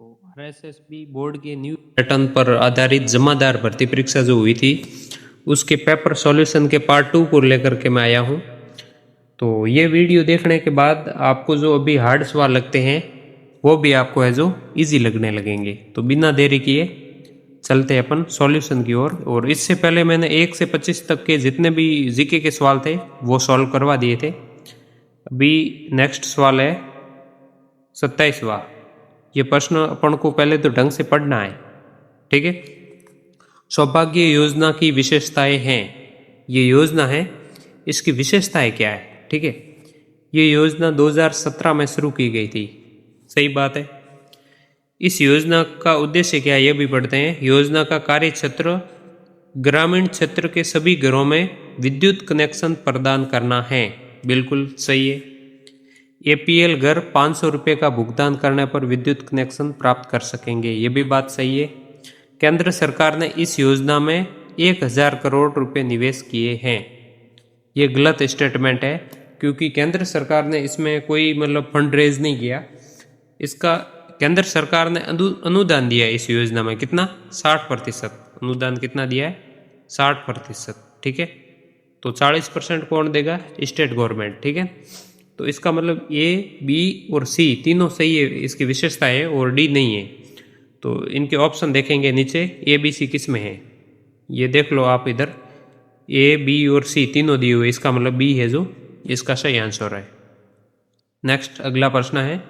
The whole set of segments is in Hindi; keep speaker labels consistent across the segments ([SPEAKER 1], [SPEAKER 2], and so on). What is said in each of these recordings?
[SPEAKER 1] तो आरएसएसबी बोर्ड के न्यू पैटर्न पर आधारित जमादार भर्ती परीक्षा जो हुई थी उसके पेपर सॉल्यूशन के पार्ट 2 को लेकर के मैं आया हूँ। तो ये वीडियो देखने के बाद आपको जो अभी हार्ड सवाल लगते हैं वो भी आपको है जो इजी लगने लगेंगे। तो बिना देरी किए चलते हैं अपन सॉल्यूशन की ओर। और इससे पहले मैंने 1 से 25 तक के जितने भी जीके के सवाल थे वो सॉल्व करवा दिए थे। अभी नेक्स्ट सवाल है 27वां। ये प्रश्न अपन को पहले तो ढंग से पढ़ना है, ठीक है। सौभाग्य योजना की विशेषताएं हैं, ये योजना है, इसकी विशेषताएं क्या है, ठीक है। ये योजना 2017 में शुरू की गई थी, सही बात है। इस योजना का उद्देश्य क्या है ये भी पढ़ते हैं। योजना का कार्य क्षेत्र ग्रामीण क्षेत्र के सभी घरों में विद्युत कनेक्शन प्रदान करना है, बिल्कुल सही है। एपीएल घर 500 रुपये का भुगतान करने पर विद्युत कनेक्शन प्राप्त कर सकेंगे, ये भी बात सही है। केंद्र सरकार ने इस योजना में 1000 करोड़ रुपए निवेश किए हैं, ये गलत स्टेटमेंट है क्योंकि केंद्र सरकार ने इसमें कोई मतलब फंड रेज नहीं किया। इसका केंद्र सरकार ने अनुदान दिया है इस योजना में, कितना 60%। अनुदान कितना दिया है 60%, ठीक है। तो 40% कौन देगा, स्टेट गवर्नमेंट, ठीक है। तो इसका मतलब ए बी और सी तीनों सही है, इसकी विशेषता है, और डी नहीं है। तो इनके ऑप्शन देखेंगे नीचे, ए बी सी किस में है ये देख लो आप इधर, ए बी और सी तीनों दिए हुए, इसका मतलब बी है जो इसका सही आंसर है। नेक्स्ट अगला प्रश्न है,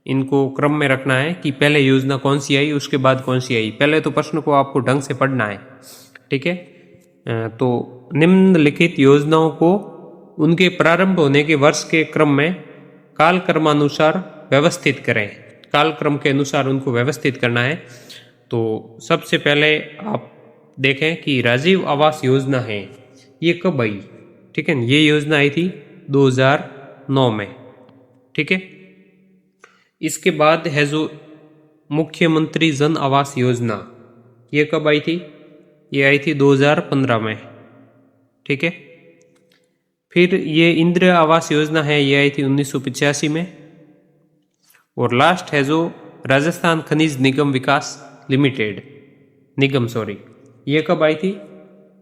[SPEAKER 1] इनको क्रम में रखना है कि पहले योजना कौन सी आई उसके बाद कौन सी आई। पहले तो प्रश्न को आपको ढंग से पढ़ना है, ठीक है। तो निम्नलिखित योजनाओं को उनके प्रारंभ होने के वर्ष के क्रम में कालक्रमानुसार व्यवस्थित करें, कालक्रम के अनुसार उनको व्यवस्थित करना है। तो सबसे पहले आप देखें कि राजीव आवास योजना है, ये कब आई, ठीक है। ये योजना आई थी 2009 में, ठीक है। इसके बाद है जो मुख्यमंत्री जन आवास योजना, ये कब आई थी, ये आई थी 2015 में, ठीक है। फिर ये इंदिरा आवास योजना है, ये आई थी 1985 में। और लास्ट है जो राजस्थान खनिज निगम विकास लिमिटेड निगम, सॉरी, ये कब आई थी,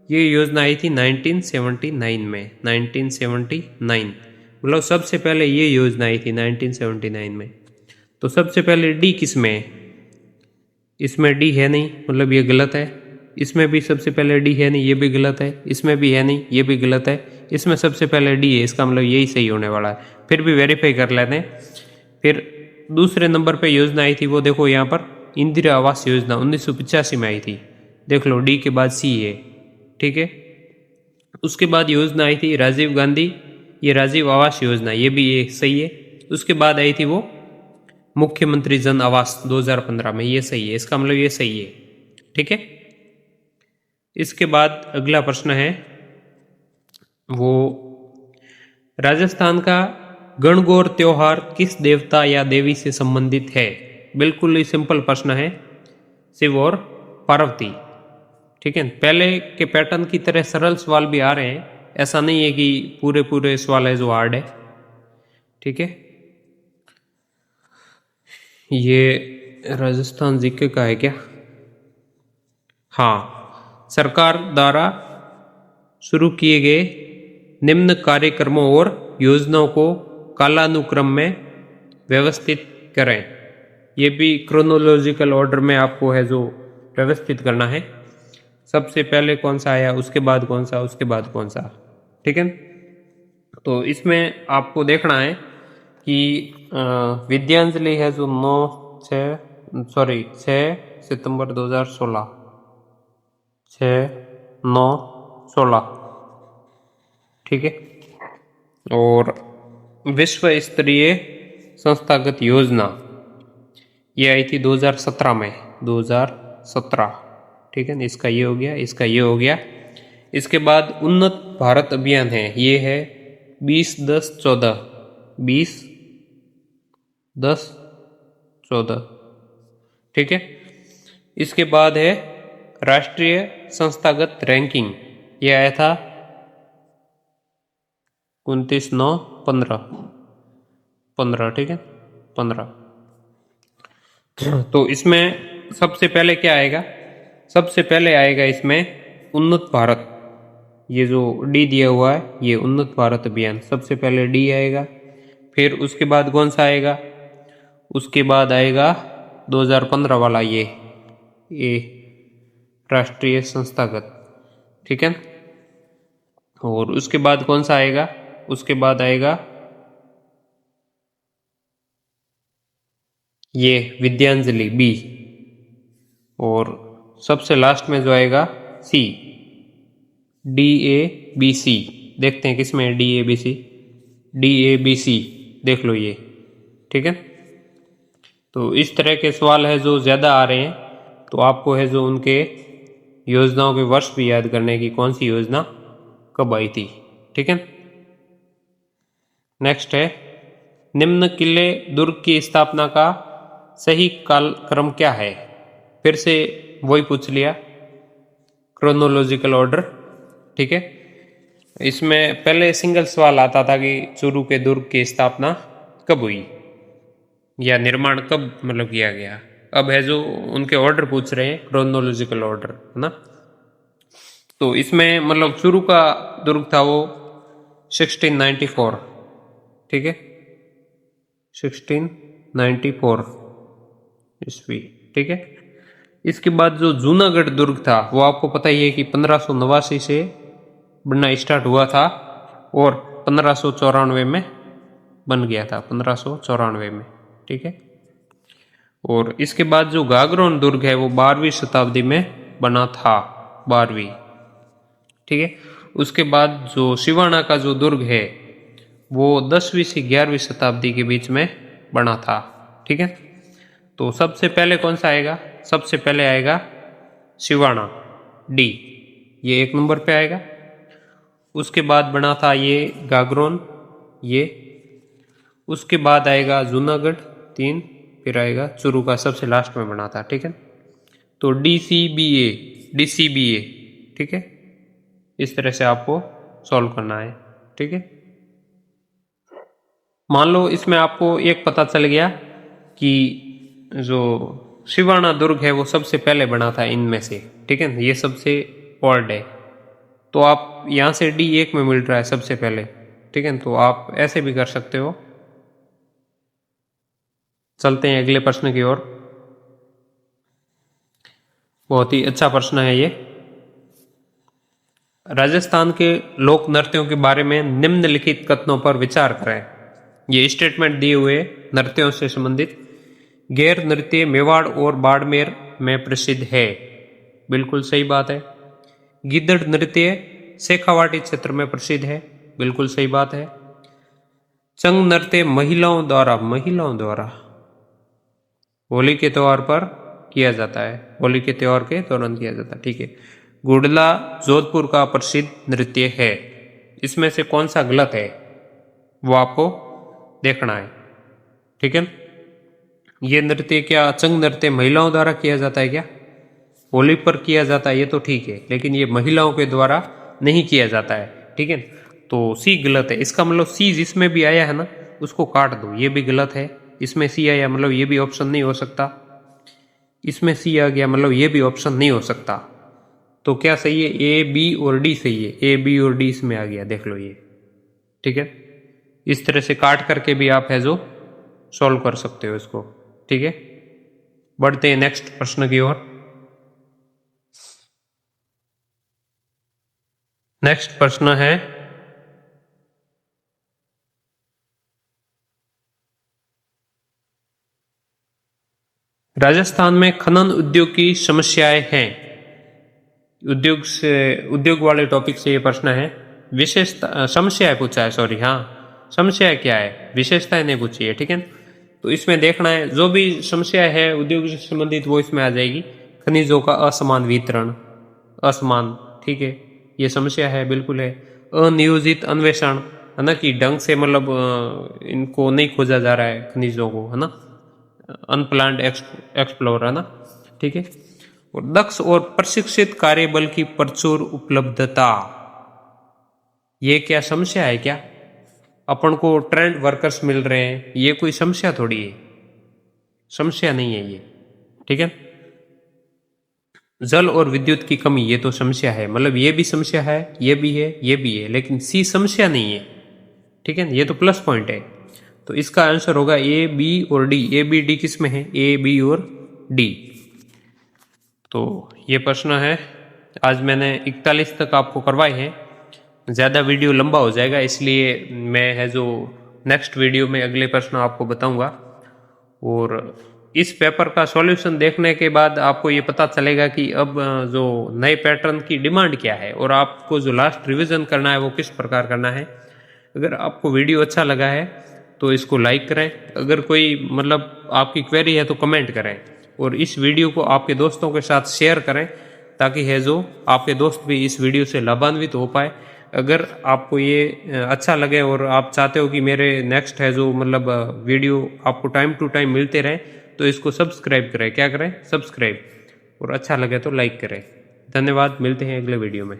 [SPEAKER 1] ये योजना आई थी 1979 में, 1979, मतलब सबसे पहले ये योजना आई थी 1979 में। तो सबसे पहले डी किस में है, इसमें डी है नहीं, मतलब ये गलत है। इसमें भी सबसे पहले डी है नहीं, ये भी गलत है। इसमें भी है नहीं, ये भी गलत है। इसमें सबसे पहले डी है, इसका मतलब यही सही होने वाला है। फिर भी वेरीफाई कर लेते हैं। फिर दूसरे नंबर पे योजना आई थी वो देखो यहाँ पर, इंदिरा आवास योजना 1985 में आई थी, देख लो डी के बाद सी है, ठीक है। उसके बाद योजना आई थी राजीव गांधी, ये राजीव आवास योजना, ये भी ये सही है। उसके बाद आई थी वो मुख्यमंत्री जन आवास 2015 में, ये सही है, इसका मतलब ये सही है, ठीक है। इसके बाद अगला प्रश्न है वो राजस्थान का गणगौर त्योहार किस देवता या देवी से संबंधित है। बिल्कुल ही सिंपल प्रश्न है, शिव और पार्वती, ठीक है। पहले के पैटर्न की तरह सरल सवाल भी आ रहे हैं, ऐसा नहीं है कि पूरे पूरे सवाल है जो हार्ड है, ठीक है। ये राजस्थान जीके का है क्या, हाँ। सरकार द्वारा शुरू किए गए निम्न कार्यक्रमों और योजनाओं को कालानुक्रम में व्यवस्थित करें, ये भी क्रोनोलॉजिकल ऑर्डर में आपको है जो व्यवस्थित करना है। सबसे पहले कौन सा आया, उसके बाद कौन सा, उसके बाद कौन सा, ठीक है। तो इसमें आपको देखना है कि विद्यांजलि है जो 6 सितंबर 2016, 6-9-16, ठीक है। और विश्व स्तरीय संस्थागत योजना ये आई थी 2017 में, 2017, ठीक है। इसका ये हो गया, इसका ये हो गया। इसके बाद उन्नत भारत अभियान है, ये है 20-10-14, 20-10-14, ठीक है। इसके बाद है राष्ट्रीय संस्थागत रैंकिंग, ये आया था 29-9-15, ठीक है, 15। तो इसमें सबसे पहले क्या आएगा? सबसे पहले आएगा इसमें उन्नत भारत। ये जो डी दिया हुआ है ये उन्नत भारत अभियान, सबसे पहले डी आएगा। फिर उसके बाद कौन सा आएगा? उसके बाद आएगा 2015 वाला ये राष्ट्रीय संस्थागत, ठीक है। और उसके बाद कौन सा आएगा? उसके बाद आएगा ये विद्यांजलि बी। और सबसे लास्ट में जो आएगा सी, DABC। देखते हैं किसमें है DABC। DABC देख लो ये, ठीक है। तो इस तरह के सवाल है जो ज़्यादा आ रहे हैं, तो आपको है जो उनके योजनाओं के वर्ष भी याद करने की, कौन सी योजना कब आई थी, ठीक है। नेक्स्ट है निम्न किले दुर्ग की स्थापना का सही कालक्रम क्या है? फिर से वही पूछ लिया, क्रोनोलॉजिकल ऑर्डर, ठीक है। इसमें पहले सिंगल सवाल आता था कि चूरू के दुर्ग की स्थापना कब हुई या निर्माण कब मतलब किया गया। अब है जो उनके ऑर्डर पूछ रहे हैं, क्रोनोलॉजिकल ऑर्डर, है ना। तो इसमें मतलब चूरू का दुर्ग था वो 1694, ठीक है, 1694 ईस्वी, ठीक है। इसके बाद जो जूनागढ़ दुर्ग था वो आपको पता ही है कि 1589 से बनना स्टार्ट हुआ था और 1594 में बन गया था, 1594 में, ठीक है। और इसके बाद जो गागरोन दुर्ग है वो 12वीं शताब्दी में बना था, 12वीं, ठीक है। उसके बाद जो सिवाना का जो दुर्ग है वो 10वीं से 11वीं शताब्दी के बीच में बना था, ठीक है। तो सबसे पहले कौन सा आएगा? सबसे पहले आएगा सिवाना, डी, ये 1 नंबर पे आएगा। उसके बाद बना था ये गागरोन, ये। उसके बाद आएगा जूनागढ़ 3, फिर आएगा चूरू का सबसे लास्ट में बना था, ठीक है। तो DCBA, ठीक है। इस तरह से आपको सॉल्व करना है, ठीक है। मान लो इसमें आपको एक पता चल गया कि जो सिवाना दुर्ग है वो सबसे पहले बना था इनमें से, ठीक है, ये सबसे ओल्ड है। तो आप यहाँ से D1 में मिल रहा है सबसे पहले, ठीक है। तो आप ऐसे भी कर सकते हो। चलते हैं अगले प्रश्न की ओर। बहुत ही अच्छा प्रश्न है ये। राजस्थान के लोक नृत्यों के बारे में निम्नलिखित कथनों पर विचार करें। ये स्टेटमेंट दिए हुए नृत्यों से संबंधित। गैर नृत्य मेवाड़ और बाड़मेर में प्रसिद्ध है, बिल्कुल सही बात है। गिद्दड़ नृत्य शेखावाटी क्षेत्र में प्रसिद्ध है, बिल्कुल सही बात है। चंग नृत्य महिलाओं द्वारा होली के त्यौहार पर किया जाता है, होली के त्यौहार के दौरान किया जाता है, ठीक है। गुडला जोधपुर का प्रसिद्ध नृत्य है। इसमें से कौन सा गलत है वो आपको देखना है, ठीक है। ये नृत्य क्या चंग नृत्य महिलाओं द्वारा किया जाता है क्या? होली पर किया जाता है ये तो ठीक है, लेकिन ये महिलाओं के द्वारा नहीं किया जाता है, ठीक है। तो सी गलत है। इसका मतलब सी जिसमें भी आया है ना उसको काट दो, ये भी गलत है। इसमें सी आया मतलब ये भी ऑप्शन नहीं हो सकता। इसमें सी आ गया मतलब ये भी ऑप्शन नहीं हो सकता। तो क्या सही है? A, B और D सही है। A, B और D इसमें आ गया, देख लो ये, ठीक है। इस तरह से काट करके भी आप है जो सॉल्व कर सकते हो इसको, ठीक है। बढ़ते हैं नेक्स्ट प्रश्न की ओर। नेक्स्ट प्रश्न है राजस्थान में खनन उद्योग की समस्याएं हैं। उद्योग वाले टॉपिक से ये प्रश्न है। विशेषता समस्या पूछा है, सॉरी, हाँ, समस्या क्या है, विशेषताएं नहीं पूछी है, ठीक है। तो इसमें देखना है जो भी समस्या है उद्योग से संबंधित वो इसमें आ जाएगी। खनिजों का असमान वितरण, असमान, ठीक है, ये समस्या है, बिल्कुल है। अनियोजित अन्वेषण, है ना, कि ढंग से मतलब इनको नहीं खोजा जा रहा है खनिजों को, है ना, अनप्लान्ड एक्सप्लोर, है ना, ठीक है। और दक्ष और प्रशिक्षित कार्यबल की प्रचुर उपलब्धता, ये क्या समस्या है क्या? अपन को ट्रेंड वर्कर्स मिल रहे हैं, ये कोई समस्या थोड़ी है। समस्या नहीं है ये, ठीक है। जल और विद्युत की कमी ये तो समस्या है, मतलब ये भी समस्या है, ये भी है, ये भी है, लेकिन सी समस्या नहीं है, ठीक है। ये तो प्लस पॉइंट है। तो इसका आंसर होगा ए, बी और डी। ए, बी, डी किस में है? ए, बी और डी। तो ये प्रश्न है, आज मैंने 41 तक आपको करवाए हैं। ज़्यादा वीडियो लंबा हो जाएगा, इसलिए मैं है जो नेक्स्ट वीडियो में अगले प्रश्न आपको बताऊंगा। और इस पेपर का सॉल्यूशन देखने के बाद आपको ये पता चलेगा कि अब जो नए पैटर्न की डिमांड क्या है और आपको जो लास्ट रिवीजन करना है वो किस प्रकार करना है। अगर आपको वीडियो अच्छा लगा है तो इसको लाइक करें, अगर कोई मतलब आपकी क्वेरी है तो कमेंट करें, और इस वीडियो को आपके दोस्तों के साथ शेयर करें ताकि है जो आपके दोस्त भी इस वीडियो से लाभान्वित हो पाए। अगर आपको ये अच्छा लगे और आप चाहते हो कि मेरे नेक्स्ट है जो मतलब वीडियो आपको टाइम टू टाइम मिलते रहे, तो इसको सब्सक्राइब करें। क्या करें? सब्सक्राइब। और अच्छा लगे तो लाइक करें। धन्यवाद, मिलते हैं अगले वीडियो में।